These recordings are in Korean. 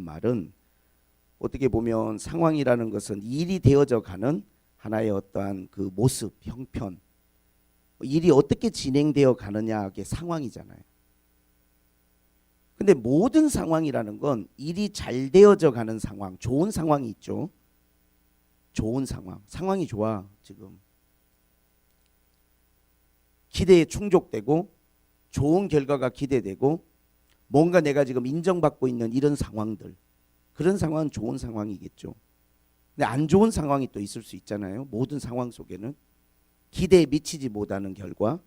말은 어떻게 보면 상황이라는 것은 일이 되어져 가는 하나의 어떠한 그 모습, 형편, 일이 어떻게 진행되어 가느냐의 상황이잖아요. 근데 모든 상황이라는 건 일이 잘 되어져 가는 상황, 좋은 상황이 있죠. 좋은 상황, 상황이 좋아 지금. 기대에 충족되고 좋은 결과가 기대되고 뭔가 내가 지금 인정받고 있는 이런 상황들, 그런 상황은 좋은 상황이겠죠. 근데 안 좋은 상황이 또 있을 수 있잖아요. 모든 상황 속에는 기대에 미치지 못하는 결과,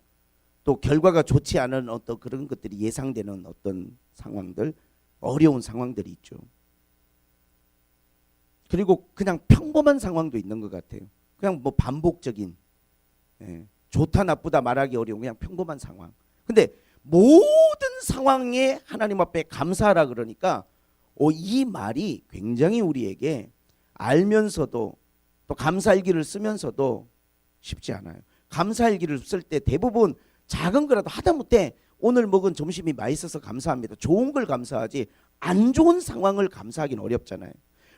또 결과가 좋지 않은 어떤 그런 것들이 예상되는 어떤 상황들, 어려운 상황들이 있죠. 그리고 그냥 평범한 상황도 있는 것 같아요. 그냥 뭐 반복적인, 좋다 나쁘다 말하기 어려운 그냥 평범한 상황. 근데 모든 상황에 하나님 앞에 감사하라 그러니까 이 말이 굉장히 우리에게 알면서도 또 감사일기를 쓰면서도 쉽지 않아요. 감사일기를 쓸 때 대부분 작은 거라도 하다못해 오늘 먹은 점심이 맛있어서 감사합니다. 좋은 걸 감사하지 안 좋은 상황을 감사하기는 어렵잖아요.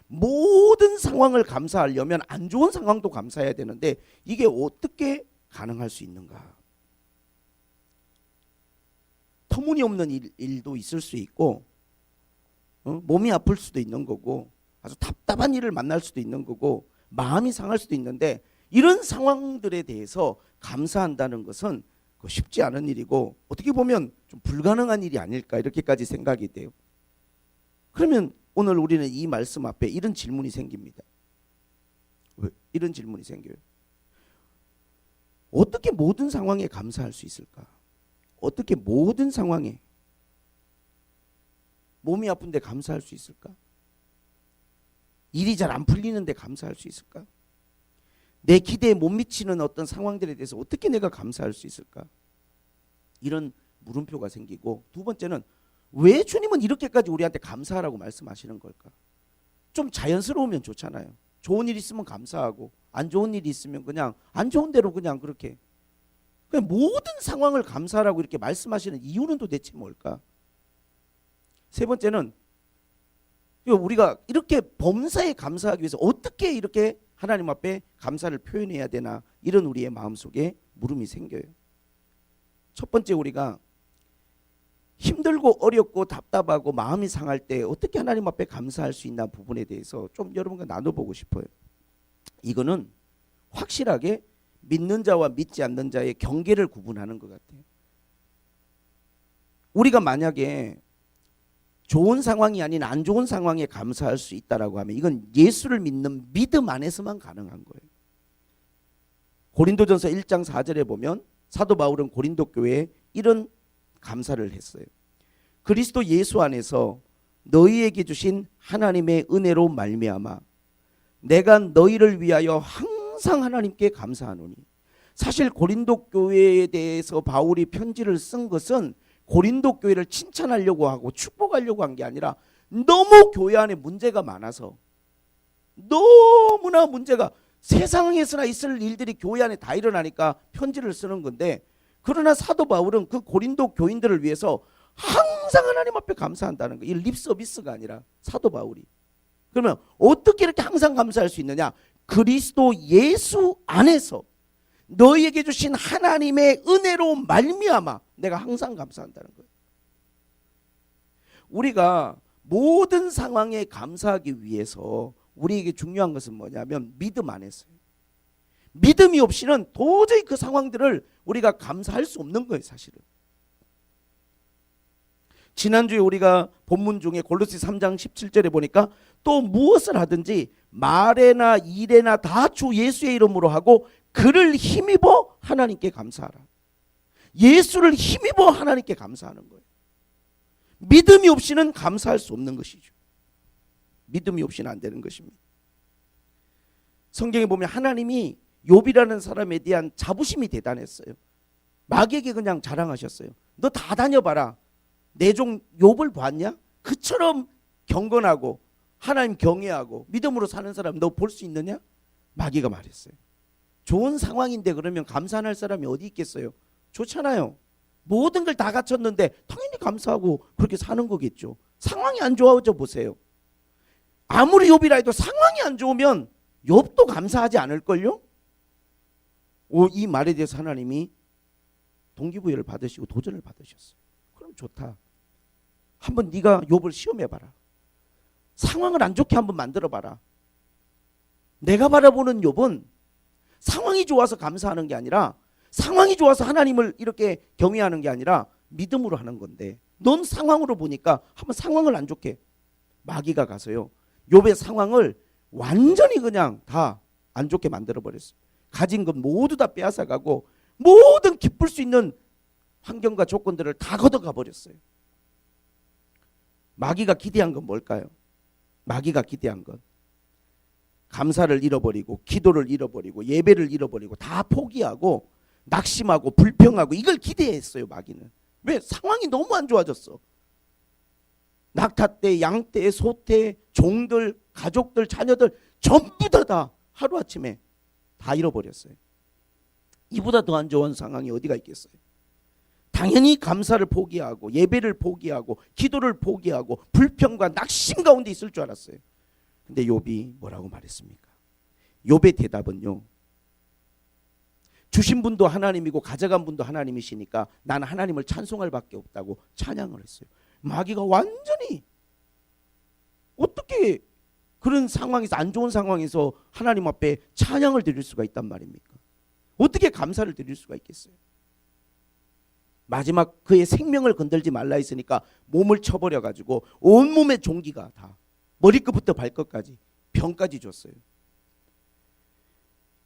모든 상황을 감사하려면 안 좋은 상황도 감사해야 되는데 이게 어떻게 가능할 수 있는가? 터무니없는 일도 있을 수 있고 몸이 아플 수도 있는 거고 아주 답답한 일을 만날 수도 있는 거고 마음이 상할 수도 있는데 이런 상황들에 대해서 감사한다는 것은 쉽지 않은 일이고 어떻게 보면 좀 불가능한 일이 아닐까 이렇게까지 생각이 돼요. 그러면 오늘 우리는 이 말씀 앞에 이런 질문이 생깁니다. 왜? 이런 질문이 생겨요. 어떻게 모든 상황에 감사할 수 있을까? 어떻게 모든 상황에 몸이 아픈데 감사할 수 있을까? 일이 잘 안 풀리는데 감사할 수 있을까? 내 기대에 못 미치는 어떤 상황들에 대해서 어떻게 내가 감사할 수 있을까? 이런 물음표가 생기고, 두 번째는 왜 주님은 이렇게까지 우리한테 감사하라고 말씀하시는 걸까? 좀 자연스러우면 좋잖아요. 좋은 일 있으면 감사하고 안 좋은 일이 있으면 그냥 안 좋은 대로 그냥 그렇게. 그냥 모든 상황을 감사하라고 이렇게 말씀하시는 이유는 도대체 뭘까? 세 번째는 우리가 이렇게 범사에 감사하기 위해서 어떻게 이렇게 하나님 앞에 감사를 표현해야 되나, 이런 우리의 마음속에 물음이 생겨요. 첫 번째, 우리가 힘들고 어렵고 답답하고 마음이 상할 때 어떻게 하나님 앞에 감사할 수 있나 부분에 대해서 좀 여러분과 나눠보고 싶어요. 이거는 확실하게 믿는 자와 믿지 않는 자의 경계를 구분하는 것 같아요. 우리가 만약에 좋은 상황이 아닌 안 좋은 상황에 감사할 수 있다라고 하면 이건 예수를 믿는 믿음 안에서만 가능한 거예요. 고린도전서 1장 4절에 보면 사도 바울은 고린도 교회에 이런 감사를 했어요. 그리스도 예수 안에서 너희에게 주신 하나님의 은혜로 말미암아 내가 너희를 위하여 항상 하나님께 감사하노니. 사실 고린도 교회에 대해서 바울이 편지를 쓴 것은 고린도 교회를 칭찬하려고 하고 축복하려고 한 게 아니라 너무 교회 안에 문제가 많아서, 너무나 문제가 세상에서나 있을 일들이 교회 안에 다 일어나니까 편지를 쓰는 건데, 그러나 사도 바울은 그 고린도 교인들을 위해서 항상 하나님 앞에 감사한다는 거. 이 립서비스가 아니라 사도 바울이. 그러면 어떻게 이렇게 항상 감사할 수 있느냐? 그리스도 예수 안에서 너희에게 주신 하나님의 은혜로 말미암아 내가 항상 감사한다는 거예요. 우리가 모든 상황에 감사하기 위해서 우리에게 중요한 것은 뭐냐면 믿음 안에서요. 믿음이 없이는 도저히 그 상황들을 우리가 감사할 수 없는 거예요, 사실은. 지난주에 우리가 본문 중에 골로새 3장 17절에 보니까 또 무엇을 하든지 말에나 일에나 다 주 예수의 이름으로 하고 그를 힘입어 하나님께 감사하라. 예수를 힘입어 하나님께 감사하는 거예요. 믿음이 없이는 감사할 수 없는 것이죠. 믿음이 없이는 안 되는 것입니다. 성경에 보면 하나님이 욥이라는 사람에 대한 자부심이 대단했어요. 마귀에게 그냥 자랑하셨어요. 너 다 다녀봐라. 내 종 욥을 봤냐? 그처럼 경건하고 하나님 경외하고 믿음으로 사는 사람 너 볼 수 있느냐? 마귀가 말했어요. 좋은 상황인데 그러면 감사 안 할 사람이 어디 있겠어요? 좋잖아요. 모든 걸 다 갖췄는데 당연히 감사하고 그렇게 사는 거겠죠. 상황이 안 좋아져 보세요. 아무리 욥이라 해도 상황이 안 좋으면 욥도 감사하지 않을걸요? 이 말에 대해서 하나님이 동기부여를 받으시고 도전을 받으셨어요. 그럼 좋다. 한번 네가 욥을 시험해봐라. 상황을 안 좋게 한번 만들어봐라. 내가 바라보는 욥은 상황이 좋아서 감사하는 게 아니라, 상황이 좋아서 하나님을 이렇게 경외하는 게 아니라 믿음으로 하는 건데, 넌 상황으로 보니까 한번 상황을 안 좋게, 마귀가 가서요 욥의 상황을 완전히 그냥 다 안 좋게 만들어 버렸어요. 가진 것 모두 다 빼앗아가고 모든 기쁠 수 있는 환경과 조건들을 다 걷어가 버렸어요. 마귀가 기대한 건 뭘까요? 마귀가 기대한 건 감사를 잃어버리고 기도를 잃어버리고 예배를 잃어버리고 다 포기하고 낙심하고 불평하고, 이걸 기대했어요. 마귀는. 왜? 상황이 너무 안 좋아졌어. 낙타떼, 양떼, 소떼, 종들, 가족들, 자녀들 전부 다 하루아침에 다 잃어버렸어요. 이보다 더 안 좋은 상황이 어디가 있겠어요? 당연히 감사를 포기하고 예배를 포기하고 기도를 포기하고 불평과 낙심 가운데 있을 줄 알았어요. 근데 욥이 뭐라고 말했습니까? 욥의 대답은요, 주신 분도 하나님이고 가져간 분도 하나님이시니까 나는 하나님을 찬송할 밖에 없다고 찬양을 했어요. 마귀가 완전히, 어떻게 그런 상황에서, 안 좋은 상황에서 하나님 앞에 찬양을 드릴 수가 있단 말입니까? 어떻게 감사를 드릴 수가 있겠어요? 마지막 그의 생명을 건들지 말라 했으니까 몸을 쳐버려 가지고 온몸의 종기가 다, 머리끝부터 발끝까지 병까지 줬어요.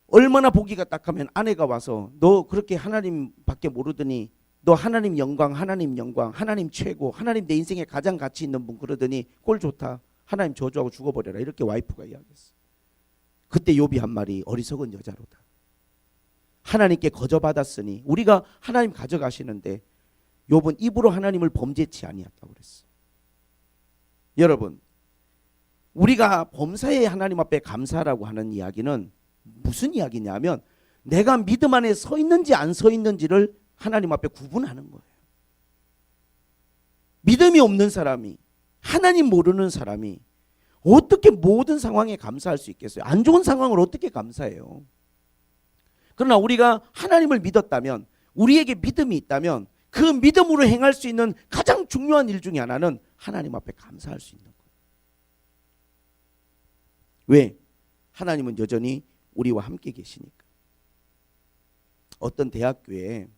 얼마나 보기가 딱하면 아내가 와서 너 그렇게 하나님밖에 모르더니, 너 하나님 영광, 하나님 영광, 하나님 최고, 하나님 내 인생에 가장 가치 있는 분, 그러더니 꼴 좋다, 하나님 저주하고 죽어버려라, 이렇게 와이프가 이야기했어요. 그때 욥이 한 말이 어리석은 여자로다. 하나님께 거저받았으니 우리가 하나님 가져가시는데 욥은 입으로 하나님을 범죄치 아니었다고 그랬어요. 여러분, 우리가 범사에 하나님 앞에 감사라고 하는 이야기는 무슨 이야기냐면, 내가 믿음 안에 서 있는지 안 서 있는지를 하나님 앞에 구분하는 거예요. 믿음이 없는 사람이, 하나님 모르는 사람이 어떻게 모든 상황에 감사할 수 있겠어요? 안 좋은 상황을 어떻게 감사해요? 그러나 우리가 하나님을 믿었다면, 우리에게 믿음이 있다면, 그 믿음으로 행할 수 있는 가장 중요한 일 중에 하나는 하나님 앞에 감사할 수 있는 거예요. 왜? 하나님은 여전히 우리와 함께 계시니까. 어떤 대학교에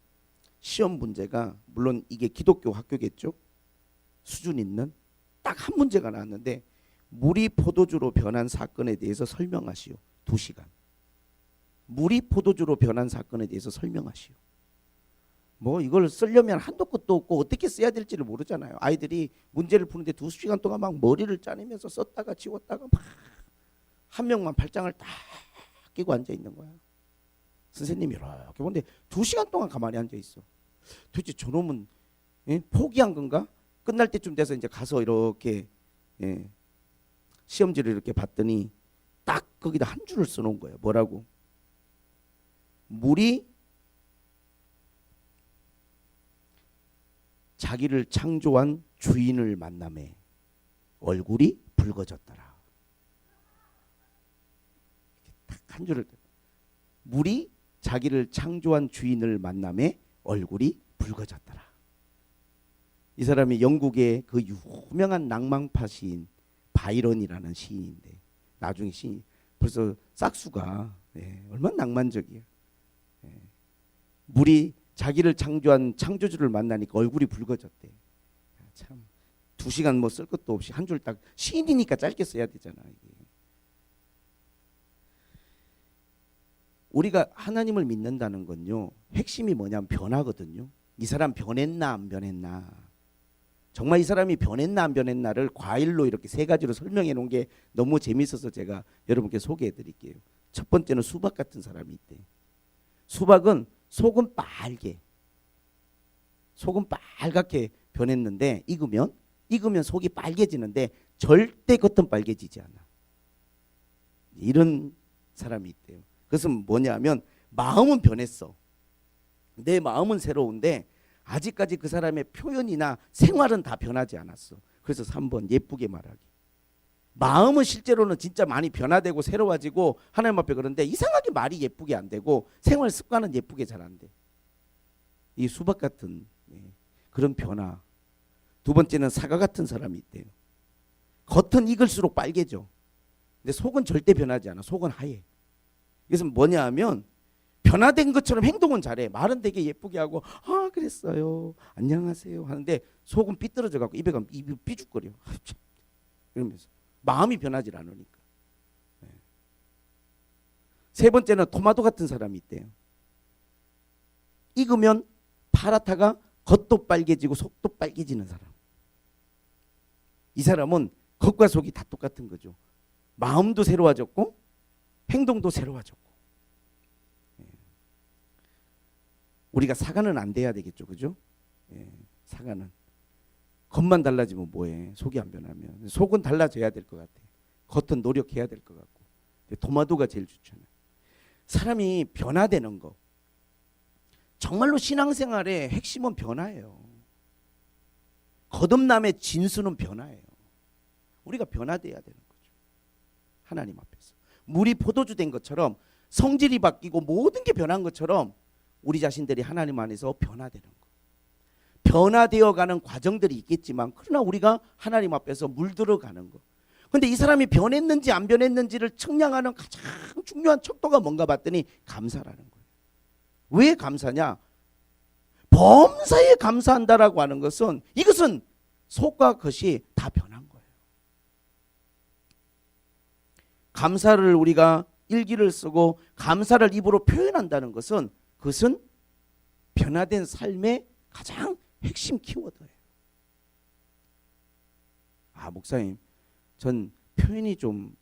시험 문제가, 물론 이게 기독교 학교겠죠, 수준 있는, 딱 한 문제가 나왔는데, 물이 포도주로 변한 사건에 대해서 설명하시오. 2시간. 물이 포도주로 변한 사건에 대해서 설명하시오. 뭐 이걸 쓰려면 한도 끝도 없고 어떻게 써야 될지를 모르잖아요. 아이들이 문제를 푸는데 2시간 동안 막 머리를 짜내면서 썼다가 지웠다가 막, 한 명만 팔짱을 딱 끼고 앉아 있는 거야. 선생님이 이렇게 보는데 2시간 동안 가만히 앉아 있어. 도대체 저놈은 포기한 건가? 끝날 때쯤 돼서 이제 가서 이렇게 시험지를 이렇게 봤더니 딱 거기다 한 줄을 써놓은 거예요. 뭐라고? 물이 자기를 창조한 주인을 만남에 얼굴이 붉어졌더라. 딱 한 줄을, 물이 자기를 창조한 주인을 만남에 얼굴이 붉어졌더라. 이 사람이 영국의 그 유명한 낭만파 시인 바이런이라는 시인인데, 나중에 시인, 벌써 싹수가 얼마나 낭만적이에요. 물이 자기를 창조한 창조주를 만나니까 얼굴이 붉어졌대. 참 2시간 뭐 쓸 것도 없이 한 줄 딱, 시인이니까 짧게 써야 되잖아. 이게. 우리가 하나님을 믿는다는 건요, 핵심이 뭐냐면 변화거든요. 이 사람 변했나 안 변했나, 정말 이 사람이 변했나 안 변했나를 과일로 이렇게 3가지로 설명해 놓은 게 너무 재밌어서 제가 여러분께 소개해 드릴게요. 첫 번째는 수박 같은 사람이 있대. 수박은 속은 빨개, 속은 빨갛게 변했는데 익으면 속이 빨개지는데 절대 겉은 빨개지지 않아. 이런 사람이 있대요. 그것은 뭐냐면, 마음은 변했어. 내 마음은 새로운데 아직까지 그 사람의 표현이나 생활은 다 변하지 않았어. 그래서 3번, 예쁘게 말하기. 마음은 실제로는 진짜 많이 변화되고 새로워지고 하나님 앞에 그런데 이상하게 말이 예쁘게 안 되고 생활 습관은 예쁘게 잘 안 돼. 이 수박 같은 그런 변화. 두 번째는 사과 같은 사람이 있대요. 겉은 익을수록 빨개져. 근데 속은 절대 변하지 않아. 속은 하얘. 그래서 뭐냐 하면 변화된 것처럼 행동은 잘해. 말은 되게 예쁘게 하고 아 그랬어요. 안녕하세요 하는데 속은 삐뚤어져 갖고 입에 가면 입이 삐죽거려. 이러면서 마음이 변하지 않으니까. 세 번째는 토마토 같은 사람이 있대요. 익으면 파랗다가 겉도 빨개지고 속도 빨개지는 사람. 이 사람은 겉과 속이 다 똑같은 거죠. 마음도 새로워졌고 행동도 새로워졌고. 우리가 사과는 안 돼야 되겠죠, 그죠? 사과는 겉만 달라지면 뭐해? 속이 안 변하면. 속은 달라져야 될 것 같아. 겉은 노력해야 될 것 같고. 토마토가 제일 좋잖아요. 사람이 변화되는 거. 정말로 신앙생활의 핵심은 변화예요. 거듭남의 진수는 변화예요. 우리가 변화돼야 되는 거죠. 하나님 앞에서. 물이 포도주 된 것처럼 성질이 바뀌고 모든 게 변한 것처럼 우리 자신들이 하나님 안에서 변화되는 거. 변화되어가는 과정들이 있겠지만 그러나 우리가 하나님 앞에서 물들어가는 거. 그런데 이 사람이 변했는지 안 변했는지를 측량하는 가장 중요한 척도가 뭔가 봤더니 감사라는 거예요. 왜 감사냐? 범사에 감사한다라고 하는 것은 이것은 속과 겉이 다 변한 거예요. 감사를 우리가 일기를 쓰고 감사를 입으로 표현한다는 것은 그것은 변화된 삶의 가장 핵심 키워드예요. 아 목사님 전 표현이 좀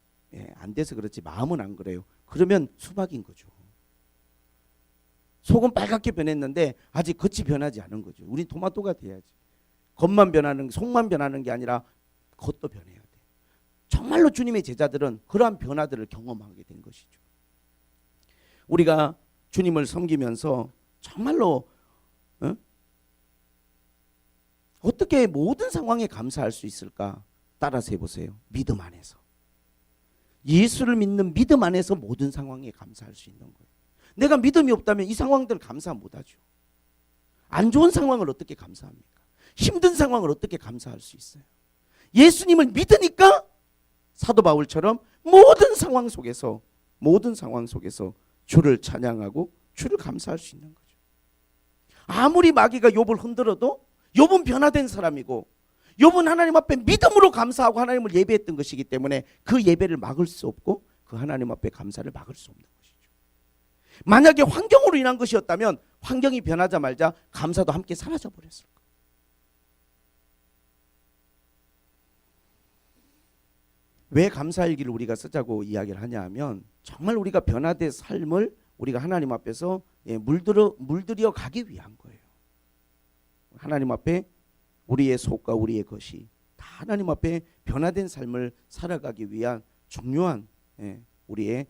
안 돼서 그렇지 마음은 안 그래요. 그러면 수박인 거죠. 속은 빨갛게 변했는데 아직 겉이 변하지 않은 거죠. 우린 토마토가 돼야지. 겉만 변하는 속만 변하는 게 아니라 겉도 변해야 돼. 정말로 주님의 제자들은 그러한 변화들을 경험하게 된 것이죠. 우리가 주님을 섬기면서 정말로 어떻게 모든 상황에 감사할 수 있을까? 따라서 해보세요. 믿음 안에서. 예수를 믿는 믿음 안에서 모든 상황에 감사할 수 있는 거예요. 내가 믿음이 없다면 이 상황들을 감사 못하죠. 안 좋은 상황을 어떻게 감사합니까? 힘든 상황을 어떻게 감사할 수 있어요? 예수님을 믿으니까 사도 바울처럼 모든 상황 속에서 주를 찬양하고 주를 감사할 수 있는 거죠. 아무리 마귀가 욥을 흔들어도 욥은 변화된 사람이고 욥은 하나님 앞에 믿음으로 감사하고 하나님을 예배했던 것이기 때문에 그 예배를 막을 수 없고 그 하나님 앞에 감사를 막을 수 없는 것이죠. 만약에 환경으로 인한 것이었다면 환경이 변하자마자 감사도 함께 사라져 버렸을 거예요. 왜 감사일기를 우리가 쓰자고 이야기를 하냐 하면 정말 우리가 변화된 삶을 우리가 하나님 앞에서 물들여 가기 위한 거예요. 하나님 앞에 우리의 속과 우리의 것이 다 하나님 앞에 변화된 삶을 살아가기 위한 중요한 우리의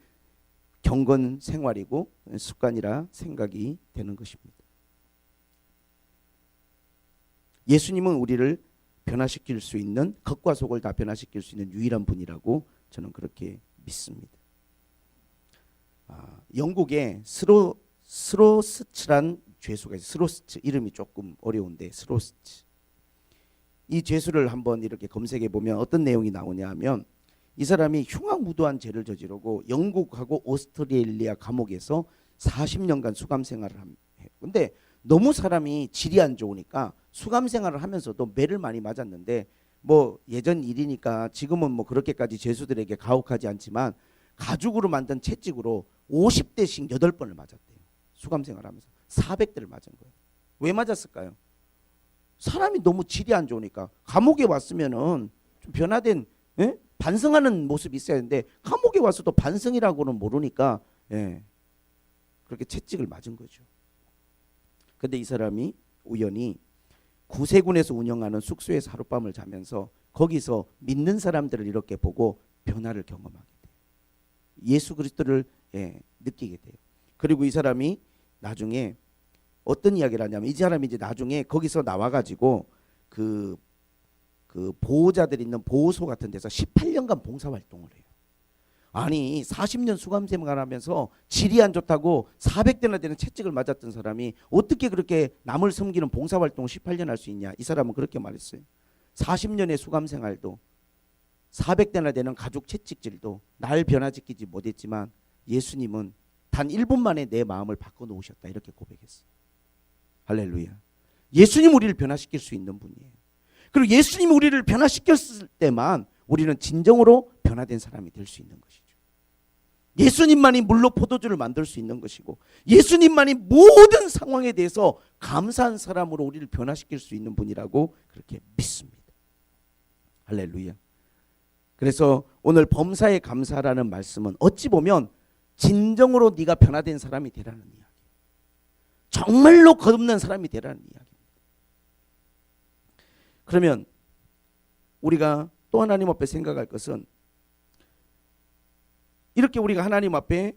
경건 생활이고 습관이라 생각이 되는 것입니다. 예수님은 우리를 변화시킬 수 있는 겉과 속을 다 변화시킬 수 있는 유일한 분이라고 저는 그렇게 믿습니다. 영국에 스로스츠란 죄수가 있어요. 스로스츠 이름이 조금 어려운데 스로스츠. 이 죄수를 한번 이렇게 검색해 보면 어떤 내용이 나오냐 하면 이 사람이 흉악무도한 죄를 저지르고 영국하고 오스트레일리아 감옥에서 40년간 수감 생활을 해요. 근데 너무 사람이 질이 안 좋으니까 수감 생활을 하면서도 매를 많이 맞았는데 뭐 예전 일이니까 지금은 뭐 그렇게까지 죄수들에게 가혹하지 않지만 가죽으로 만든 채찍으로 50대씩 8번을 맞았대요. 수감 생활하면서 400대를 맞은 거예요. 왜 맞았을까요? 사람이 너무 질이 안 좋으니까. 감옥에 왔으면은 좀 변화된 반성하는 모습이 있어야 하는데 감옥에 와서도 반성이라고는 모르니까 그렇게 채찍을 맞은 거죠. 근데 이 사람이 우연히 구세군에서 운영하는 숙소에서 하룻밤을 자면서 거기서 믿는 사람들을 이렇게 보고 변화를 경험하게 돼요. 예수 그리스도를 느끼게 돼요. 그리고 이 사람이 나중에 어떤 이야기를 하냐면 이 사람이 이제 나중에 거기서 나와가지고 그 그 보호자들 있는 보호소 같은 데서 18년간 봉사활동을 해요. 아니 40년 수감생활하면서 질이 안 좋다고 400대나 되는 채찍을 맞았던 사람이 어떻게 그렇게 남을 섬기는 봉사활동을 18년 할 수 있냐. 이 사람은 그렇게 말했어요. 40년의 수감생활도 400대나 되는 가족 채찍질도 날 변화시키지 못했지만 예수님은 단 1분 만에 내 마음을 바꿔놓으셨다. 이렇게 고백했어요. 할렐루야. 예수님 우리를 변화시킬 수 있는 분이에요. 그리고 예수님 우리를 변화시켰을 때만 우리는 진정으로 변화된 사람이 될 수 있는 것이죠. 예수님만이 물로 포도주를 만들 수 있는 것이고 예수님만이 모든 상황에 대해서 감사한 사람으로 우리를 변화시킬 수 있는 분이라고 그렇게 믿습니다. 할렐루야. 그래서 오늘 범사에 감사라는 말씀은 어찌 보면 진정으로 네가 변화된 사람이 되라는 이야기예요. 정말로 거듭난 사람이 되라는 이야기입니다. 그러면 우리가 또 하나님 앞에 생각할 것은 이렇게 우리가 하나님 앞에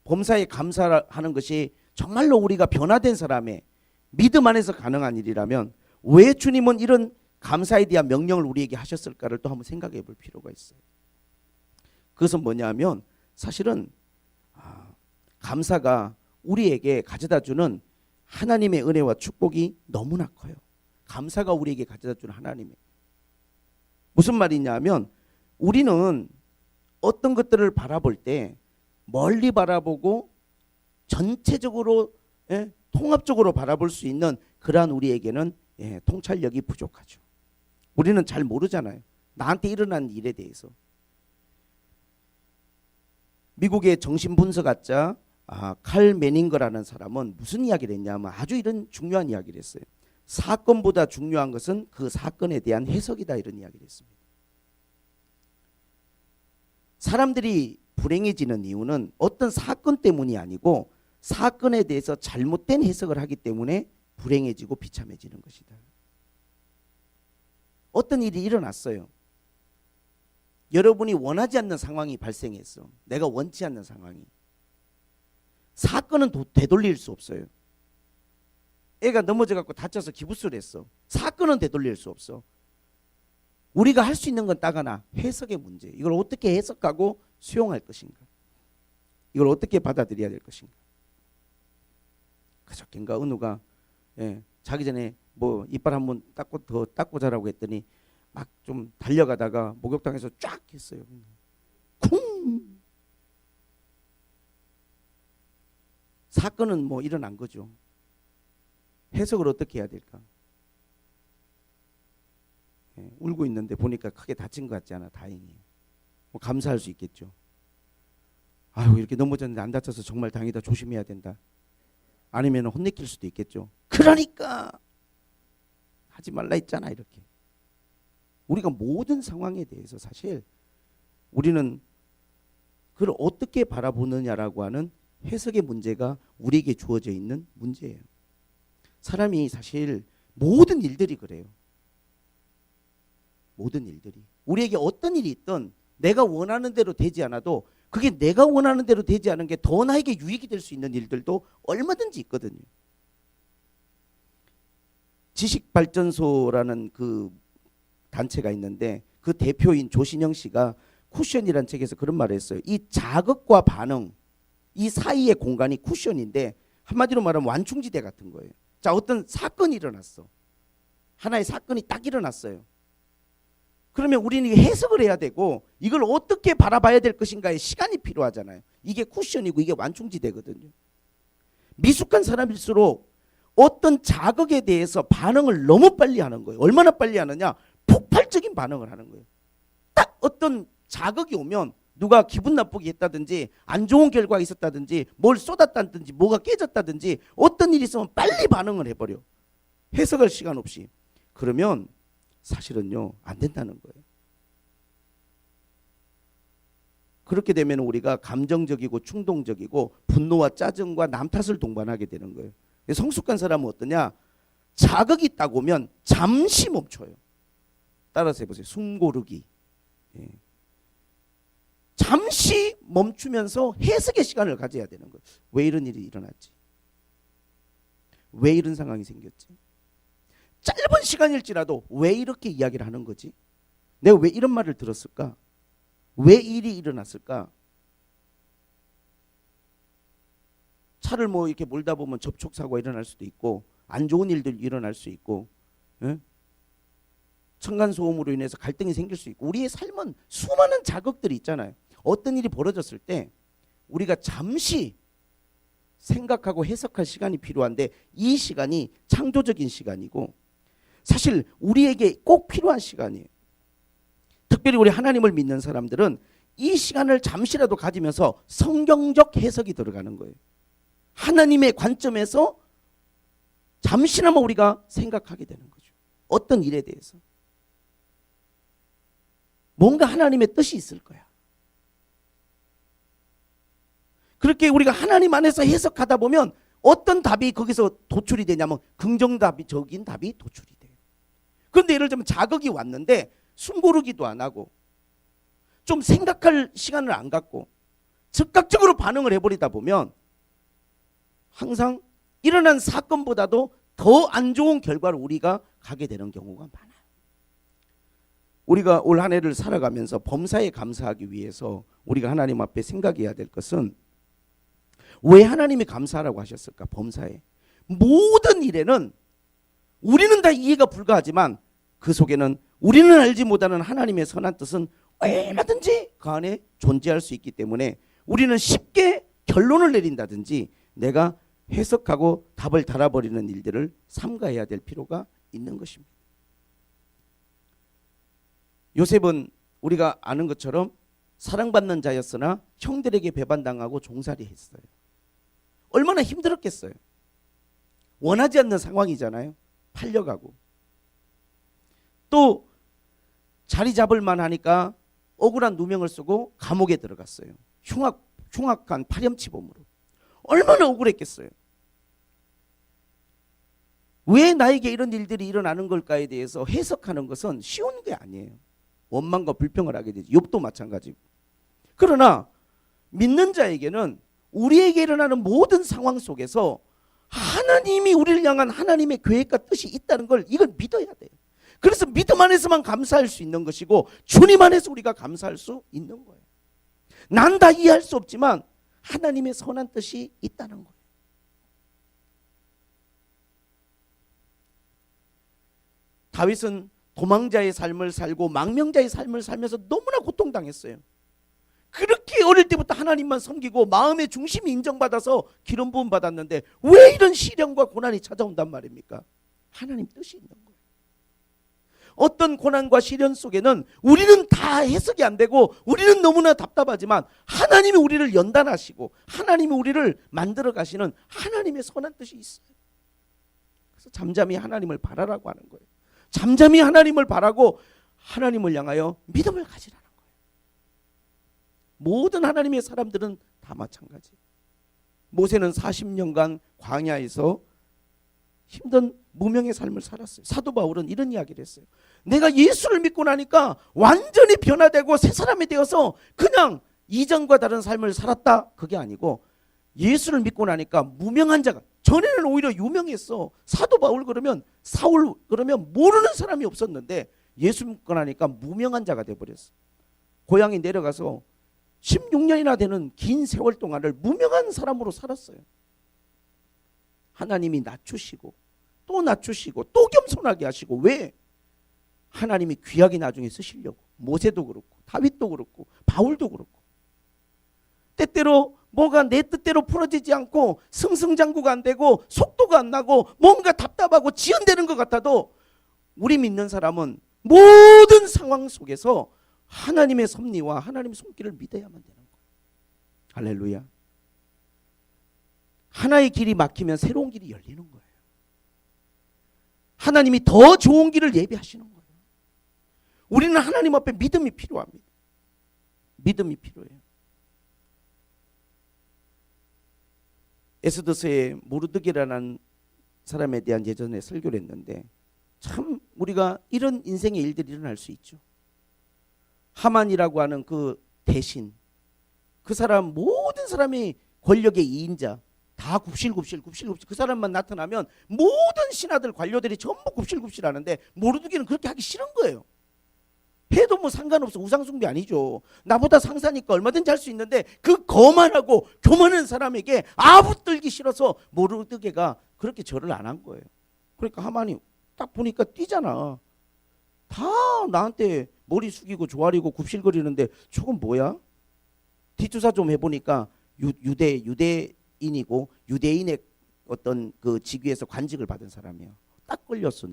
범사에 감사하는 것이 정말로 우리가 변화된 사람의 믿음 안에서 가능한 일이라면 왜 주님은 이런 감사에 대한 명령을 우리에게 하셨을까를 또 한번 생각해 볼 필요가 있어요. 그것은 뭐냐면 사실은 감사가 우리에게 가져다주는 하나님의 은혜와 축복이 너무나 커요. 감사가 우리에게 가져다주는 하나님의 무슨 말이냐면 우리는 어떤 것들을 바라볼 때 멀리 바라보고 전체적으로 통합적으로 바라볼 수 있는 그러한 우리에게는 통찰력이 부족하죠. 우리는 잘 모르잖아요. 나한테 일어난 일에 대해서. 미국의 정신분석학자 칼 매닝거라는 사람은 무슨 이야기를 했냐면 아주 이런 중요한 이야기를 했어요. 사건보다 중요한 것은 그 사건에 대한 해석이다 이런 이야기를 했습니다. 사람들이 불행해지는 이유는 어떤 사건 때문이 아니고 사건에 대해서 잘못된 해석을 하기 때문에 불행해지고 비참해지는 것이다. 어떤 일이 일어났어요. 여러분이 원하지 않는 상황이 발생했어. 내가 원치 않는 상황이. 사건은 되돌릴 수 없어요. 애가 넘어져갖고 다쳐서 기부스를 했어. 사건은 되돌릴 수 없어. 우리가 할 수 있는 건 딱 하나, 해석의 문제. 이걸 어떻게 해석하고 수용할 것인가. 이걸 어떻게 받아들여야 될 것인가. 그저께인가 은우가 자기 전에 뭐 이빨 한번 더 닦고 자라고 했더니 막 좀 달려가다가 목욕탕에서 쫙 했어요. 쿵! 사건은 뭐 일어난 거죠. 해석을 어떻게 해야 될까? 울고 있는데 보니까 크게 다친 것 같지 않아. 다행히. 뭐 감사할 수 있겠죠. 아유 이렇게 넘어졌는데 안 다쳐서 정말 다행이다. 조심해야 된다. 아니면 혼내킬 수도 있겠죠. 그러니까 하지 말라 했잖아. 이렇게. 우리가 모든 상황에 대해서 사실 우리는 그걸 어떻게 바라보느냐라고 하는 해석의 문제가 우리에게 주어져 있는 문제예요. 사람이 사실 모든 일들이 그래요. 모든 일들이. 우리에게 어떤 일이 있든 내가 원하는 대로 되지 않아도 그게 내가 원하는 대로 되지 않은 게 더 나에게 유익이 될 수 있는 일들도 얼마든지 있거든요. 지식발전소라는 그 단체가 있는데 그 대표인 조신영 씨가 쿠션이라는 책에서 그런 말을 했어요. 이 자극과 반응 이 사이의 공간이 쿠션인데 한마디로 말하면 완충지대 같은 거예요. 자, 어떤 사건이 일어났어. 하나의 사건이 딱 일어났어요. 그러면 우리는 해석을 해야 되고 이걸 어떻게 바라봐야 될 것인가에 시간이 필요하잖아요. 이게 쿠션이고 이게 완충지대거든요. 미숙한 사람일수록 어떤 자극에 대해서 반응을 너무 빨리 하는 거예요. 얼마나 빨리 하느냐? 폭발적인 반응을 하는 거예요. 딱 어떤 자극이 오면 누가 기분 나쁘게 했다든지 안 좋은 결과가 있었다든지 뭘 쏟았다든지 뭐가 깨졌다든지 어떤 일이 있으면 빨리 반응을 해버려. 해석할 시간 없이. 그러면 사실은요 안 된다는 거예요. 그렇게 되면 우리가 감정적이고 충동적이고 분노와 짜증과 남 탓을 동반하게 되는 거예요. 성숙한 사람은 어떠냐? 자극이 딱 오면 잠시 멈춰요. 따라서 해보세요. 숨 고르기. 잠시 멈추면서 해석의 시간을 가져야 되는 거예요. 왜 이런 일이 일어났지? 왜 이런 상황이 생겼지? 짧은 시간일지라도 왜 이렇게 이야기를 하는 거지? 내가 왜 이런 말을 들었을까? 왜 일이 일어났을까? 차를 뭐 이렇게 몰다 보면 접촉사고가 일어날 수도 있고 안 좋은 일들 일어날 수 있고, 예? 층간소음으로 인해서 갈등이 생길 수 있고, 우리의 삶은 수많은 자극들이 있잖아요. 어떤 일이 벌어졌을 때 우리가 잠시 생각하고 해석할 시간이 필요한데, 이 시간이 창조적인 시간이고 사실 우리에게 꼭 필요한 시간이에요. 특별히 우리 하나님을 믿는 사람들은 이 시간을 잠시라도 가지면서 성경적 해석이 들어가는 거예요. 하나님의 관점에서 잠시나마 우리가 생각하게 되는 거죠. 어떤 일에 대해서 뭔가 하나님의 뜻이 있을 거야. 그렇게 우리가 하나님 안에서 해석하다 보면 어떤 답이 거기서 도출이 되냐면 긍정적인 답이 도출이 돼요. 그런데 예를 들면 자극이 왔는데 숨고르기도 안 하고 좀 생각할 시간을 안 갖고 즉각적으로 반응을 해버리다 보면 항상 일어난 사건보다도 더 안 좋은 결과를 우리가 가게 되는 경우가 많아요. 우리가 올 한 해를 살아가면서 범사에 감사하기 위해서 우리가 하나님 앞에 생각해야 될 것은, 왜 하나님이 감사하라고 하셨을까? 범사에 모든 일에는 우리는 다 이해가 불가하지만 그 속에는 우리는 알지 못하는 하나님의 선한 뜻은 얼마든지 그 안에 존재할 수 있기 때문에 우리는 쉽게 결론을 내린다든지 내가 해석하고 답을 달아버리는 일들을 삼가해야 될 필요가 있는 것입니다. 요셉은 우리가 아는 것처럼 사랑받는 자였으나 형들에게 배반당하고 종살이 했어요. 얼마나 힘들었겠어요. 원하지 않는 상황이잖아요. 팔려가고 또 자리 잡을 만하니까 억울한 누명을 쓰고 감옥에 들어갔어요. 흉악한 파렴치범으로. 얼마나 억울했겠어요. 왜 나에게 이런 일들이 일어나는 걸까에 대해서 해석하는 것은 쉬운 게 아니에요. 원망과 불평을 하게 되죠. 욥도 마찬가지고. 그러나 믿는 자에게는 우리에게 일어나는 모든 상황 속에서 하나님이 우리를 향한 하나님의 계획과 뜻이 있다는 걸 이걸 믿어야 돼요. 그래서 믿음 안에서만 감사할 수 있는 것이고 주님 안에서 우리가 감사할 수 있는 거예요. 난 다 이해할 수 없지만 하나님의 선한 뜻이 있다는 거예요. 다윗은 도망자의 삶을 살고 망명자의 삶을 살면서 너무나 고통당했어요. 그렇게 어릴 때부터 하나님만 섬기고 마음의 중심이 인정받아서 기름 부음 받았는데 왜 이런 시련과 고난이 찾아온단 말입니까? 하나님 뜻이 있는 거예요. 어떤 고난과 시련 속에는 우리는 다 해석이 안 되고 우리는 너무나 답답하지만 하나님이 우리를 연단하시고 하나님이 우리를 만들어 가시는 하나님의 선한 뜻이 있어요. 그래서 잠잠히 하나님을 바라라고 하는 거예요. 잠잠히 하나님을 바라고 하나님을 향하여 믿음을 가지라는 거예요. 모든 하나님의 사람들은 다 마찬가지. 모세는 40년간 광야에서 힘든 무명의 삶을 살았어요. 사도 바울은 이런 이야기를 했어요. 내가 예수를 믿고 나니까 완전히 변화되고 새 사람이 되어서 그냥 이전과 다른 삶을 살았다. 그게 아니고 예수를 믿고 나니까 무명한 자가, 전에는 오히려 유명했어. 사도 바울 그러면 사울 그러면 모르는 사람이 없었는데 예수 믿고 나니까 무명한 자가 돼버렸어. 고향에 내려가서 16년이나 되는 긴 세월 동안을 무명한 사람으로 살았어요. 하나님이 낮추시고 또 낮추시고 또 겸손하게 하시고, 왜? 하나님이 귀하게 나중에 쓰시려고. 모세도 그렇고 다윗도 그렇고 바울도 그렇고. 때때로 뭐가 내 뜻대로 풀어지지 않고 승승장구가 안 되고 속도가 안 나고 뭔가 답답하고 지연되는 것 같아도 우리 믿는 사람은 모든 상황 속에서 하나님의 섭리와 하나님의 손길을 믿어야만 되는 거예요. 할렐루야. 하나의 길이 막히면 새로운 길이 열리는 거예요. 하나님이 더 좋은 길을 예비하시는 거예요. 우리는 하나님 앞에 믿음이 필요합니다. 믿음이 필요해요. 에스더서에 모르드게라는 사람에 대한 예전에 설교를 했는데 참 우리가 이런 인생의 일들이 일어날 수 있죠. 하만이라고 하는 그 대신, 그 사람 모든 사람이 권력의 이인자, 다 굽실굽실 그 사람만 나타나면 모든 신하들 관료들이 전부 굽실굽실 하는데 모르드게는 그렇게 하기 싫은 거예요. 해도 뭐 상관없어. 우상숭배 아니죠. 나보다 상사니까 얼마든지 할 수 있는데 그 거만하고 교만한 사람에게 아부들기 싫어서 모르드게가 그렇게 절을 안 한 거예요. 그러니까 하만이 딱 보니까 뛰잖아. 다 나한테 머리 숙이고 조아리고 굽실거리는데 저건 뭐야? 뒷조사 좀 해보니까 유대인이고 유대인의 어떤 그 직위에서 관직을 받은 사람이야. 딱 걸렸어.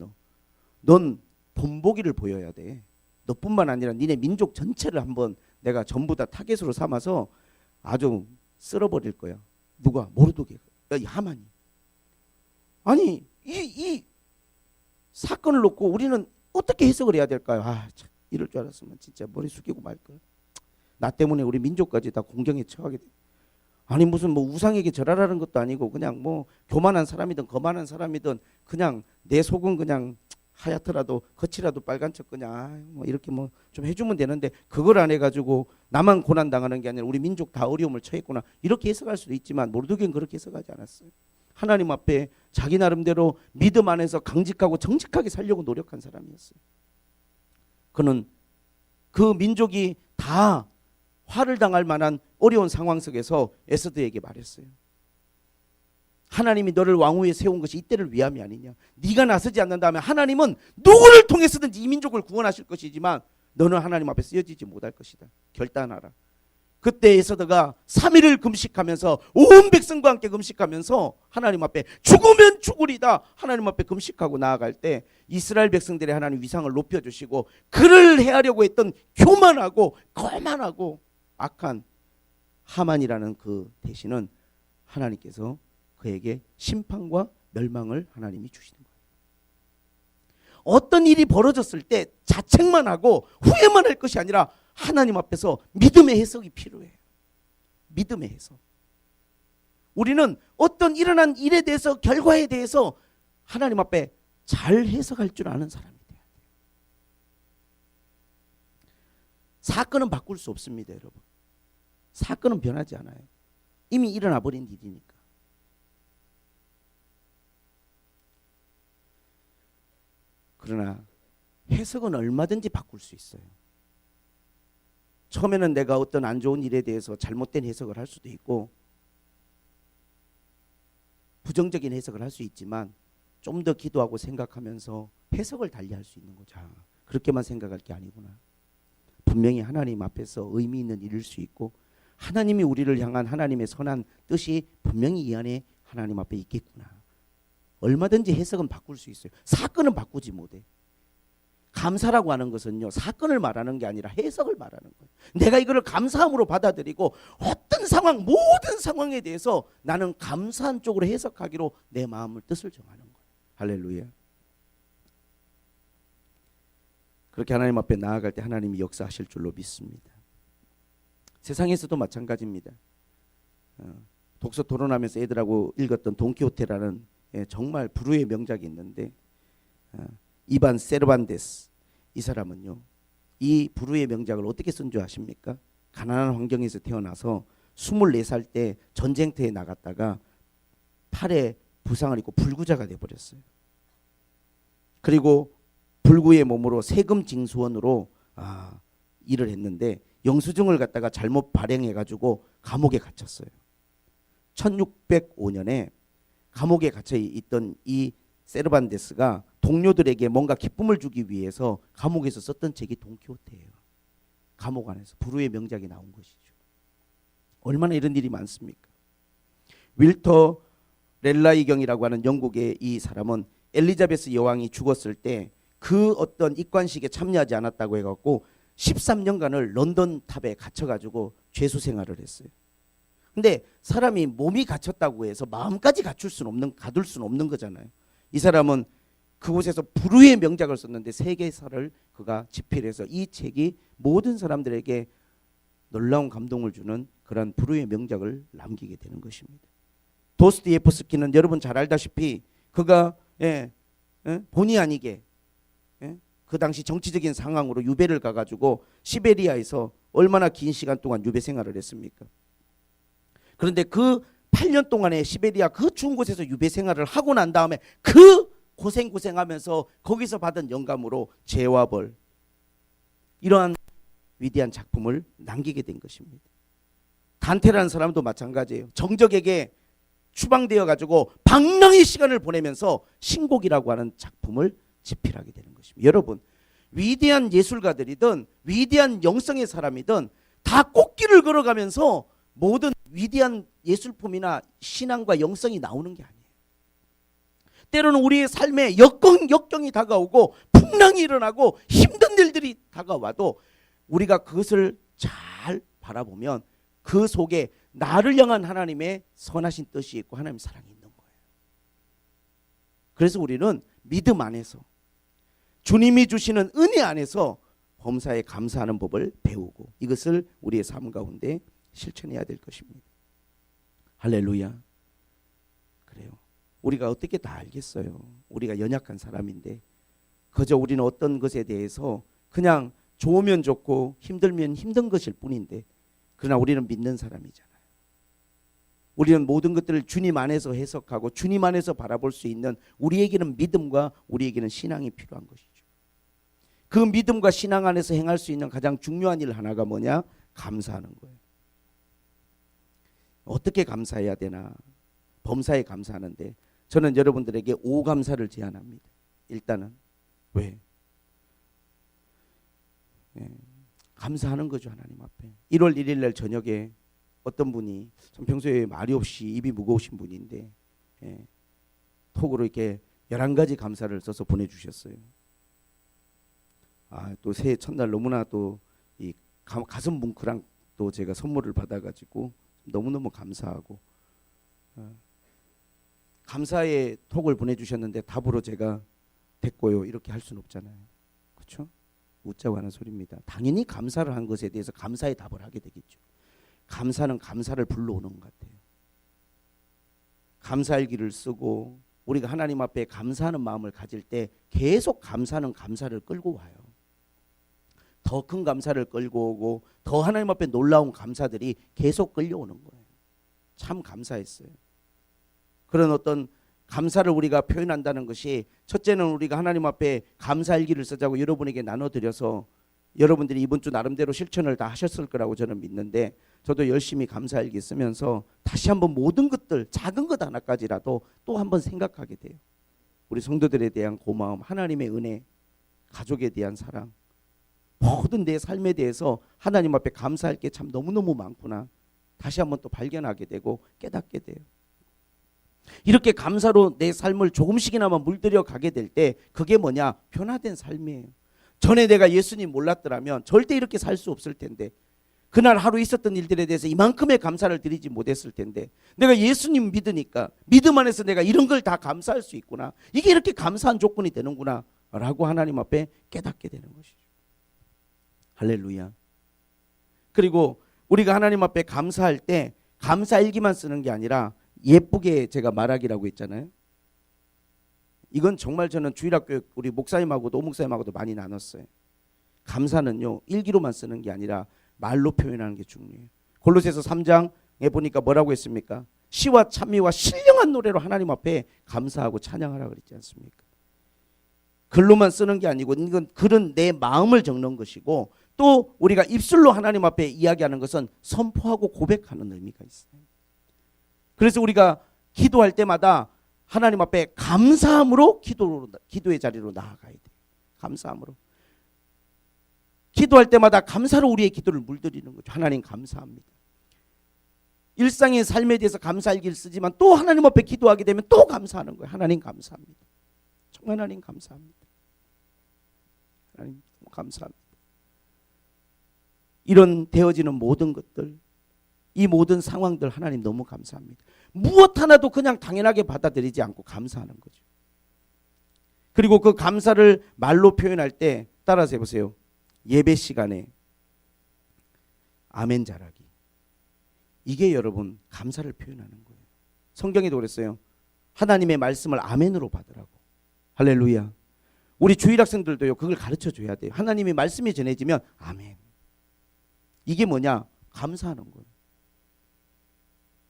넌 본보기를 보여야 돼. 너뿐만 아니라 니네 민족 전체를 한번 내가 전부 다 타겟으로 삼아서 아주 쓸어버릴 거야. 누가? 모르드게가. 하만이. 아니 이 사건을 놓고 우리는 어떻게 해석을 해야 될까요? 참, 이럴 줄 알았으면 진짜 머리 숙이고 말 걸. 나 때문에 우리 민족까지 다 공경에 처하게 돼. 아니 무슨 뭐 우상에게 절하라는 것도 아니고 그냥 뭐 교만한 사람이든 거만한 사람이든 그냥 내 속은 그냥 하얗더라도 겉이라도 빨간 척 그냥 뭐 이렇게 뭐 좀 해주면 되는데 그걸 안 해가지고 나만 고난 당하는 게 아니라 우리 민족 다 어려움을 처했구나 이렇게 해석할 수도 있지만 모르드게는 그렇게 해석하지 않았어요. 하나님 앞에 자기 나름대로 믿음 안에서 강직하고 정직하게 살려고 노력한 사람이었어요. 그는 그 민족이 다 화를 당할 만한 어려운 상황 속에서 에스더에게 말했어요. 하나님이 너를 왕후에 세운 것이 이때를 위함이 아니냐. 네가 나서지 않는다면 하나님은 누구를 통해서든지 이 민족을 구원하실 것이지만 너는 하나님 앞에 쓰여지지 못할 것이다. 결단하라. 그때 에스더가 3일을 금식하면서 온 백성과 함께 금식하면서 하나님 앞에 죽으면 죽으리다 하나님 앞에 금식하고 나아갈 때 이스라엘 백성들의 하나님 위상을 높여주시고 그를 해하려고 했던 교만하고 거만하고 악한 하만이라는 그 대신은 하나님께서 그에게 심판과 멸망을 하나님이 주시는 거예요. 어떤 일이 벌어졌을 때 자책만 하고 후회만 할 것이 아니라 하나님 앞에서 믿음의 해석이 필요해요. 믿음의 해석. 우리는 어떤 일어난 일에 대해서 결과에 대해서 하나님 앞에 잘 해석할 줄 아는 사람이 돼야 돼요. 사건은 바꿀 수 없습니다, 여러분. 사건은 변하지 않아요. 이미 일어나 버린 일이니까. 그러나 해석은 얼마든지 바꿀 수 있어요. 처음에는 내가 어떤 안 좋은 일에 대해서 잘못된 해석을 할 수도 있고 부정적인 해석을 할 수 있지만 좀 더 기도하고 생각하면서 해석을 달리할 수 있는 거죠. 그렇게만 생각할 게 아니구나. 분명히 하나님 앞에서 의미 있는 일일 수 있고 하나님이 우리를 향한 하나님의 선한 뜻이 분명히 이 안에 하나님 앞에 있겠구나. 얼마든지 해석은 바꿀 수 있어요. 사건은 바꾸지 못해. 감사라고 하는 것은요, 사건을 말하는 게 아니라 해석을 말하는 거예요. 내가 이거를 감사함으로 받아들이고 어떤 상황, 모든 상황에 대해서 나는 감사한 쪽으로 해석하기로 내 마음을 뜻을 정하는 거예요. 할렐루야. 그렇게 하나님 앞에 나아갈 때 하나님이 역사하실 줄로 믿습니다. 세상에서도 마찬가지입니다. 독서 토론하면서 애들하고 읽었던 돈키호테라는 정말 불후의 명작이 있는데 이반 세르반테스 이 사람은요 이 불후의 명작을 어떻게 쓴 줄 아십니까? 가난한 환경에서 태어나서 24살 때 전쟁터에 나갔다가 팔에 부상을 입고 불구자가 돼버렸어요. 그리고 불구의 몸으로 세금 징수원으로 일을 했는데 영수증을 갖다가 잘못 발행해가지고 감옥에 갇혔어요. 1605년에 감옥에 갇혀 있던 이 세르반테스가 동료들에게 뭔가 기쁨을 주기 위해서 감옥에서 썼던 책이 돈키호테예요. 감옥 안에서 불후의 명작이 나온 것이죠. 얼마나 이런 일이 많습니까? 윌터 렐라이경이라고 하는 영국의 이 사람은 엘리자베스 여왕이 죽었을 때 그 어떤 입관식에 참여하지 않았다고 해갖고 13년간을 런던 탑에 갇혀가지고 죄수 생활을 했어요. 근데 사람이 몸이 갇혔다고 해서 마음까지 가둘 수는 없는 거잖아요. 이 사람은 그곳에서 불후의 명작을 썼는데 세계사를 그가 집필해서 이 책이 모든 사람들에게 놀라운 감동을 주는 그런 불후의 명작을 남기게 되는 것입니다. 도스토옙스키는 여러분 잘 알다시피 그가 본의 아니게 그 당시 정치적인 상황으로 유배를 가가지고 시베리아에서 얼마나 긴 시간 동안 유배 생활을 했습니까? 그런데 그 8년 동안의 시베리아 그 추운 곳에서 유배 생활을 하고 난 다음에 그 고생하면서 거기서 받은 영감으로 죄와 벌, 이러한 위대한 작품을 남기게 된 것입니다. 단테라는 사람도 마찬가지예요. 정적에게 추방되어 가지고 방랑의 시간을 보내면서 신곡이라고 하는 작품을 집필하게 되는 것입니다. 여러분, 위대한 예술가들이든 위대한 영성의 사람이든 다 꽃길을 걸어가면서 모든 위대한 예술품이나 신앙과 영성이 나오는 게 아니에요. 때로는 우리의 삶에 역경이 다가오고 풍랑이 일어나고 힘든 일들이 다가와도 우리가 그것을 잘 바라보면 그 속에 나를 향한 하나님의 선하신 뜻이 있고 하나님의 사랑이 있는 거예요. 그래서 우리는 믿음 안에서, 주님이 주시는 은혜 안에서 범사에 감사하는 법을 배우고 이것을 우리의 삶 가운데 실천해야 될 것입니다. 할렐루야. 그래요. 우리가 어떻게 다 알겠어요. 우리가 연약한 사람인데 그저 우리는 어떤 것에 대해서 그냥 좋으면 좋고 힘들면 힘든 것일 뿐인데, 그러나 우리는 믿는 사람이잖아요. 우리는 모든 것들을 주님 안에서 해석하고 주님 안에서 바라볼 수 있는, 우리에게는 믿음과 우리에게는 신앙이 필요한 것이죠. 그 믿음과 신앙 안에서 행할 수 있는 가장 중요한 일 하나가 뭐냐? 감사하는 거예요. 어떻게 감사해야 되나? 범사에 감사하는데 저는 여러분들에게 5감사를 제안합니다. 일단은 왜? 감사하는 거죠. 하나님 앞에. 1월 1일 날 저녁에 어떤 분이, 참 평소에 말이 없이 입이 무거우신 분인데 톡으로 이렇게 11가지 감사를 써서 보내주셨어요. 또 새해 첫날 너무나 또 이 가슴 뭉클한 또 제가 선물을 받아가지고 너무너무 감사하고, 감사의 톡을 보내주셨는데 답으로 제가 됐고요 이렇게 할 수는 없잖아요. 그렇죠? 웃자고 하는 소리입니다. 당연히 감사를 한 것에 대해서 감사의 답을 하게 되겠죠. 감사는 감사를 불러오는 것 같아요. 감사일기를 쓰고 우리가 하나님 앞에 감사하는 마음을 가질 때 계속 감사는 감사를 끌고 와요. 더 큰 감사를 끌고 오고 더 하나님 앞에 놀라운 감사들이 계속 끌려오는 거예요. 참 감사했어요. 그런 어떤 감사를 우리가 표현한다는 것이, 첫째는 우리가 하나님 앞에 감사일기를 쓰자고 여러분에게 나눠드려서 여러분들이 이번 주 나름대로 실천을 다 하셨을 거라고 저는 믿는데, 저도 열심히 감사일기 쓰면서 다시 한번 모든 것들, 작은 것 하나까지라도 또 한번 생각하게 돼요. 우리 성도들에 대한 고마움, 하나님의 은혜, 가족에 대한 사랑, 모든 내 삶에 대해서 하나님 앞에 감사할 게 참 너무너무 많구나 다시 한번 또 발견하게 되고 깨닫게 돼요. 이렇게 감사로 내 삶을 조금씩이나마 물들여 가게 될 때 그게 뭐냐? 변화된 삶이에요. 전에 내가 예수님 몰랐더라면 절대 이렇게 살 수 없을 텐데, 그날 하루 있었던 일들에 대해서 이만큼의 감사를 드리지 못했을 텐데, 내가 예수님 믿으니까 믿음 안에서 내가 이런 걸 다 감사할 수 있구나, 이게 이렇게 감사한 조건이 되는구나 라고 하나님 앞에 깨닫게 되는 것이죠. 할렐루야. 그리고 우리가 하나님 앞에 감사할 때 감사일기만 쓰는 게 아니라 예쁘게 제가 말하기라고 했잖아요. 이건 정말 저는 주일학교 우리 목사님하고도 오목사님하고도 많이 나눴어요. 감사는요 일기로만 쓰는 게 아니라 말로 표현하는 게 중요해요. 골로새서 3장에 보니까 뭐라고 했습니까? 시와 찬미와 신령한 노래로 하나님 앞에 감사하고 찬양하라 그랬지 않습니까? 글로만 쓰는 게 아니고 이건 글은 내 마음을 적는 것이고, 또 우리가 입술로 하나님 앞에 이야기하는 것은 선포하고 고백하는 의미가 있어요. 그래서 우리가 기도할 때마다 하나님 앞에 감사함으로 기도의 자리로 나아가야 돼요. 감사함으로. 기도할 때마다 감사로 우리의 기도를 물들이는 거죠. 하나님 감사합니다. 일상의 삶에 대해서 감사일기를 쓰지만 또 하나님 앞에 기도하게 되면 또 감사하는 거예요. 하나님 감사합니다. 정말 하나님 감사합니다. 하나님 감사합니다. 이런 되어지는 모든 것들, 이 모든 상황들 하나님 너무 감사합니다. 무엇 하나도 그냥 당연하게 받아들이지 않고 감사하는 거죠. 그리고 그 감사를 말로 표현할 때 따라서 해보세요. 예배 시간에 아멘 잘하기. 이게 여러분 감사를 표현하는 거예요. 성경에도 그랬어요. 하나님의 말씀을 아멘으로 받으라고. 할렐루야. 우리 주일학생들도요 그걸 가르쳐 줘야 돼요. 하나님의 말씀이 전해지면 아멘. 이게 뭐냐? 감사하는 거예요.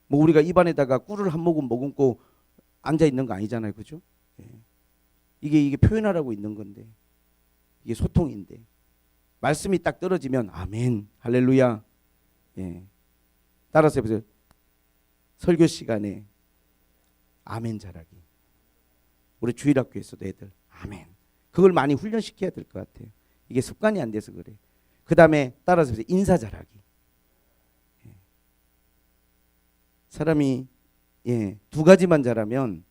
뭐 우리가 입안에다가 꿀을 한 모금 머금고 앉아 있는 거 아니잖아요, 그죠? 예. 이게 표현하라고 있는 건데, 이게 소통인데, 말씀이 딱 떨어지면 아멘, 할렐루야. 예. 따라서 해보세요. 설교 시간에 아멘 잘하기. 우리 주일학교에서도 애들 아멘. 그걸 많이 훈련시켜야 될 것 같아요. 이게 습관이 안 돼서 그래. 그 다음에 따라서 해보세요. 인사 잘하기. 예. 사람이 두 가지만 잘하면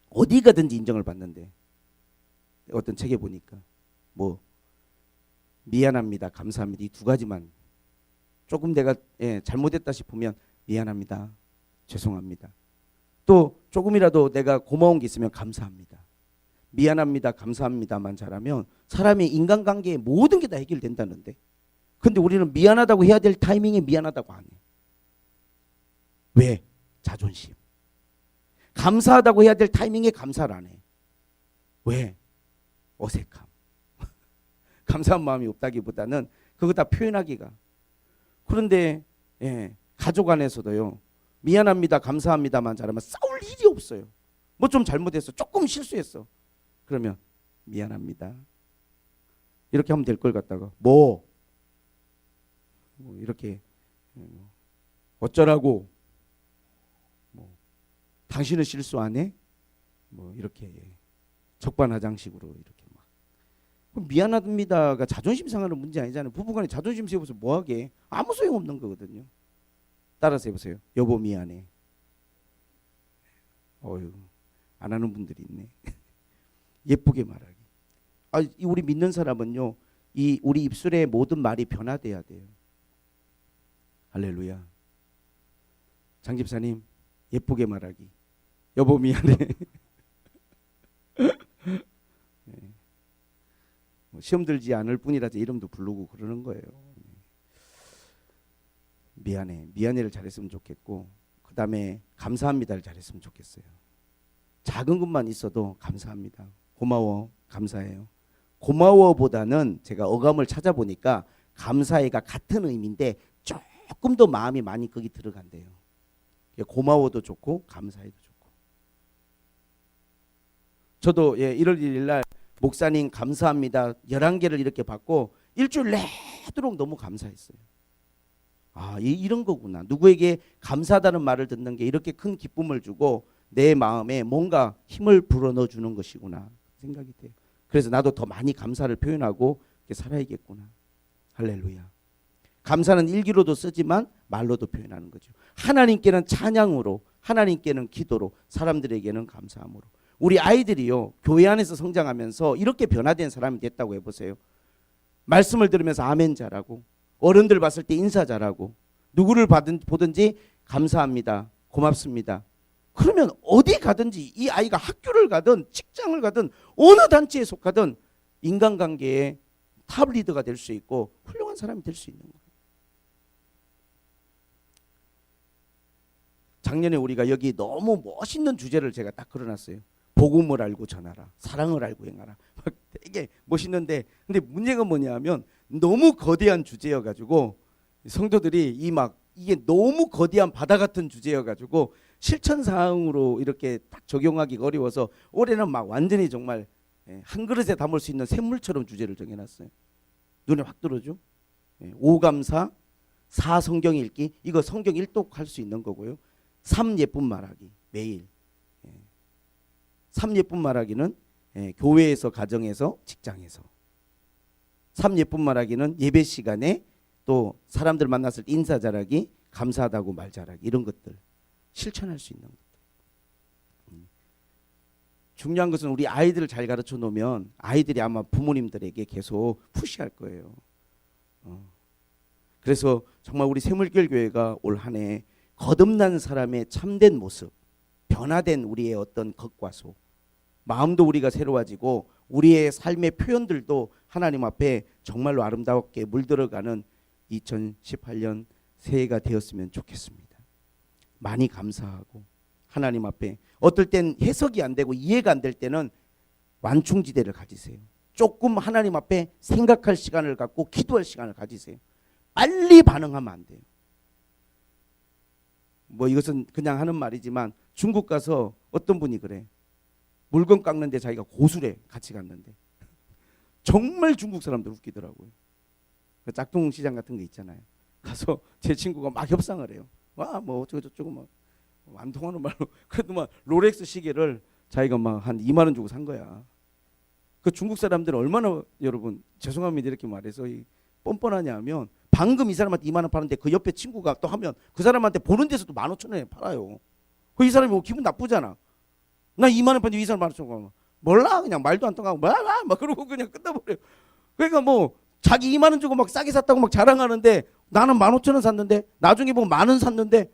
어디 가든지 인정을 받는데, 어떤 책에 보니까 뭐 미안합니다, 감사합니다, 이 두 가지만 조금 내가 잘못했다 싶으면 미안합니다, 죄송합니다. 또 조금이라도 내가 고마운 게 있으면 감사합니다, 미안합니다, 감사합니다만 잘하면 사람의 인간관계의 모든 게 다 해결된다는데, 근데 우리는 미안하다고 해야 될 타이밍에 미안하다고 안 해. 왜? 자존심. 감사하다고 해야 될 타이밍에 감사를 안 해. 왜? 어색함. 감사한 마음이 없다기보다는 그거 다 표현하기가. 그런데 가족 안에서도요, 미안합니다, 감사합니다만 잘하면 싸울 일이 없어요. 뭐 좀 잘못했어, 조금 실수했어, 그러면 미안합니다 이렇게 하면 될 걸 갖다가 뭐 이렇게 어쩌라고, 뭐 당신은 실수 안 해? 뭐 이렇게 적반하장식으로 이렇게 막. 미안합니다가 자존심 상하는 문제 아니잖아요. 부부간에 자존심 세워서 뭐하게, 아무 소용없는 거거든요. 따라서 해보세요. 여보 미안해. 어휴, 안 하는 분들이 있네. 예쁘게 말하기. 우리 믿는 사람은요, 이 우리 입술의 모든 말이 변화돼야 돼요. 할렐루야. 장 집사님, 예쁘게 말하기. 여보 미안해. 시험 들지 않을 뿐이라서 이름도 부르고 그러는 거예요. 미안해, 미안해를 잘했으면 좋겠고, 그 다음에 감사합니다를 잘했으면 좋겠어요. 작은 것만 있어도 감사합니다, 고마워, 감사해요. 고마워보다는 제가 어감을 찾아보니까 감사해가 같은 의미인데 조금 더 마음이 많이 거기 들어간대요. 고마워도 좋고 감사해도 좋고. 저도 1월 1일 날 목사님 감사합니다 11개를 이렇게 받고 일주일 내도록 너무 감사했어요. 이런 거구나. 누구에게 감사하다는 말을 듣는 게 이렇게 큰 기쁨을 주고 내 마음에 뭔가 힘을 불어넣어 주는 것이구나 생각이 돼요. 그래서 나도 더 많이 감사를 표현하고 이렇게 살아야겠구나. 할렐루야. 감사는 일기로도 쓰지만 말로도 표현하는 거죠. 하나님께는 찬양으로, 하나님께는 기도로, 사람들에게는 감사함으로. 우리 아이들이요, 교회 안에서 성장하면서 이렇게 변화된 사람이 됐다고 해보세요. 말씀을 들으면서 아멘 잘하고, 어른들 봤을 때 인사 잘하고, 누구를 보든지 감사합니다, 고맙습니다. 그러면 어디 가든지, 이 아이가 학교를 가든 직장을 가든 어느 단체에 속하든 인간관계의 탑 리더가 될 수 있고 훌륭한 사람이 될 수 있는 거예요. 작년에 우리가 여기 너무 멋있는 주제를 제가 딱 걸어놨어요. 복음을 알고 전하라, 사랑을 알고 행하라. 되게 멋있는데, 근데 문제가 뭐냐면 너무 거대한 주제여가지고 성도들이 이게 너무 거대한 바다 같은 주제여가지고 실천 사항으로 이렇게 딱 적용하기가 어려워서 올해는 막 완전히 정말 한 그릇에 담을 수 있는 샘물처럼 주제를 정해놨어요. 눈에 확 들어오죠. 5감사, 4 성경 읽기, 이거 성경 일독 할 수 있는 거고요. 3 예쁜 말하기, 매일. 3 예쁜 말하기는 교회에서, 가정에서, 직장에서. 3 예쁜 말하기는 예배 시간에, 또 사람들 만났을 때 인사 잘하기, 감사하다고 말 잘하기, 이런 것들 실천할 수 있는 것들. 중요한 것은 우리 아이들을 잘 가르쳐 놓으면 아이들이 아마 부모님들에게 계속 푸시할 거예요. 그래서 정말 우리 새물결 교회가 올 한 해 거듭난 사람의 참된 모습, 변화된 우리의 어떤 겉과 속, 마음도 우리가 새로워지고 우리의 삶의 표현들도 하나님 앞에 정말로 아름답게 물들어가는 2018년 새해가 되었으면 좋겠습니다. 많이 감사하고 하나님 앞에, 어떨 땐 해석이 안 되고 이해가 안 될 때는 완충지대를 가지세요. 조금 하나님 앞에 생각할 시간을 갖고 기도할 시간을 가지세요. 빨리 반응하면 안 돼요. 뭐 이것은 그냥 하는 말이지만 중국 가서 어떤 분이 그래. 물건 깎는데 자기가 고수래. 같이 갔는데. 정말 중국 사람들 웃기더라고요. 짝퉁 시장 같은 거 있잖아요. 가서 제 친구가 막 협상을 해요. 와, 뭐 어쩌고 저쩌고 막 안 통하는 말로. 그래도 막 롤렉스 시계를 자기가 막 한 2만 원 주고 산 거야. 그 중국 사람들은 얼마나 여러분 죄송합니다 이렇게 말해서 뻔뻔하냐 하면 방금 이 사람한테 2만 원 파는데 그 옆에 친구가 또 하면 그 사람한테 보는 데서도 15,000원에 팔아요. 그 이 사람이 뭐 기분 나쁘잖아. 나 2만 원 파는데 이 사람 15,000원. 몰라 그냥 말도 안 통하고 막 그러고 그냥 끝나버려요. 그러니까 뭐 자기 2만 원 주고 막 싸게 샀다고 막 자랑하는데 나는 15,000원 샀는데 나중에 보면 10,000원 샀는데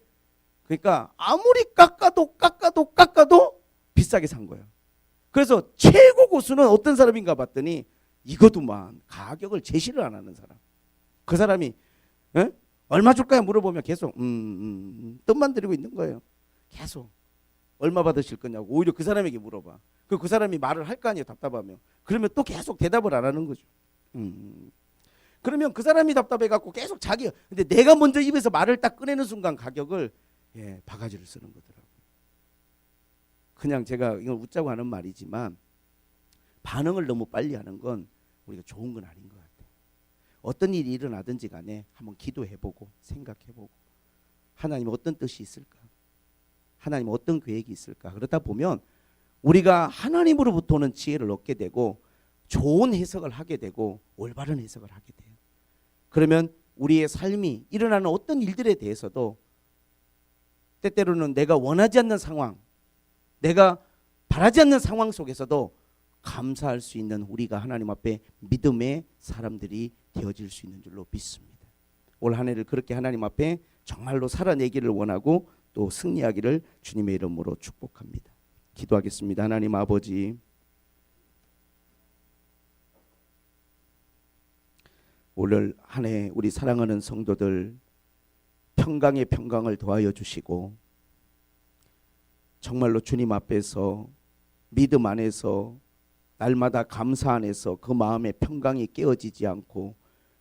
그러니까 아무리 깎아도 비싸게 산 거예요. 그래서 최고 고수는 어떤 사람인가 봤더니 이거도만 가격을 제시를 안 하는 사람. 그 사람이 에? 얼마 줄까요? 물어보면 계속 뜻만 들이고 있는 거예요. 계속 얼마 받으실 거냐고 오히려 그 사람에게 물어봐. 그 사람이 말을 할 거 아니에요. 답답하면. 그러면 또 계속 대답을 안 하는 거죠. 그러면 그 사람이 답답해갖고 계속 자기 근데 내가 먼저 입에서 말을 딱 꺼내는 순간 가격을 바가지를 쓰는 거더라고요. 그냥 제가 이걸 웃자고 하는 말이지만 반응을 너무 빨리 하는 건 우리가 좋은 건 아닌 것 같아요. 어떤 일이 일어나든지 간에 한번 기도해보고 생각해보고 하나님 어떤 뜻이 있을까? 하나님 어떤 계획이 있을까? 그러다 보면 우리가 하나님으로부터 오는 지혜를 얻게 되고 좋은 해석을 하게 되고 올바른 해석을 하게 돼요. 그러면 우리의 삶이 일어나는 어떤 일들에 대해서도 때때로는 내가 원하지 않는 상황, 내가 바라지 않는 상황 속에서도 감사할 수 있는 우리가 하나님 앞에 믿음의 사람들이 되어질 수 있는 줄로 믿습니다. 올 한 해를 그렇게 하나님 앞에 정말로 살아내기를 원하고 또 승리하기를 주님의 이름으로 축복합니다. 기도하겠습니다. 하나님 아버지, 오늘 한 해 우리 사랑하는 성도들 평강의 평강을 더하여 주시고 정말로 주님 앞에서 믿음 안에서 날마다 감사 안에서 그 마음의 평강이 깨어지지 않고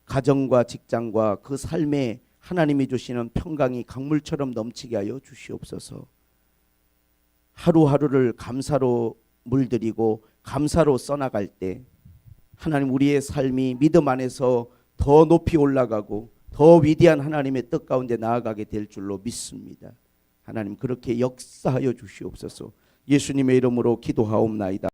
가정과 직장과 그 삶에 하나님이 주시는 평강이 강물처럼 넘치게 하여 주시옵소서. 하루하루를 감사로 물들이고 감사로 써나갈 때 하나님 우리의 삶이 믿음 안에서 더 높이 올라가고 더 위대한 하나님의 뜻 가운데 나아가게 될 줄로 믿습니다. 하나님 그렇게 역사하여 주시옵소서. 예수님의 이름으로 기도하옵나이다.